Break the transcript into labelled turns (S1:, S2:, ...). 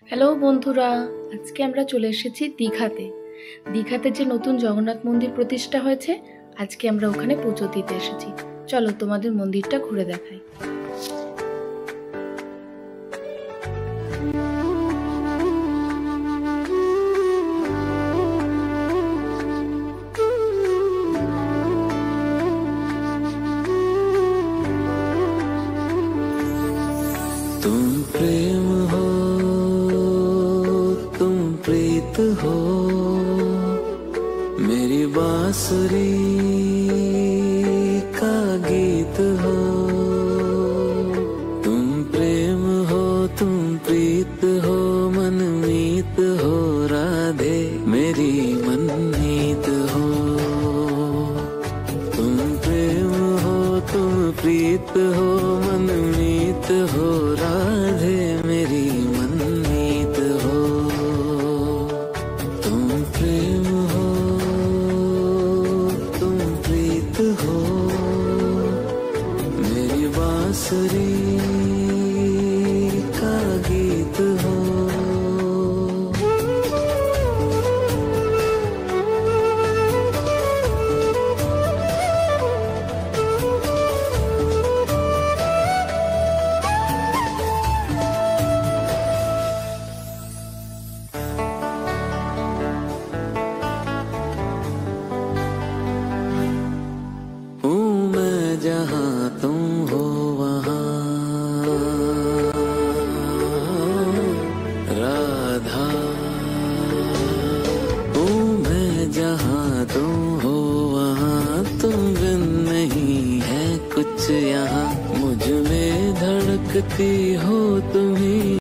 S1: Hello বন্ধুরা, আজকে আমরা চলে এসেছি দীঘাতে। দীঘাতে যে নতুন জগন্নাথ মন্দির প্রতিষ্ঠা হয়েছে, আজকে আমরা ওখানে পুজো দিতে এসেছি। চলো তোমাদের মন্দিরটা ঘুরে দেখাই।
S2: तुम प्रेम हो, तुम प्रीत हो, मेरी बांसुरी का गीत हो। तुम प्रेम हो, तुम प्रीत हो, मनमीत हो, राधे मेरी मनमीत हो। तुम प्रेम हो, तुम प्रीत हो, मनमीत हो, राधे मेरी मनमीत हो। तुम प्रेम हो, तुम प्रीत हो, मेरी बांसुरी का गीत हो। हूँ मैं जहाँ तुम हो वहाँ, राधा। हूँ मैं जहाँ तुम हो वहाँ, तुम बिन नहीं है कुछ यहाँ। मुझ में धड़कती हो तुम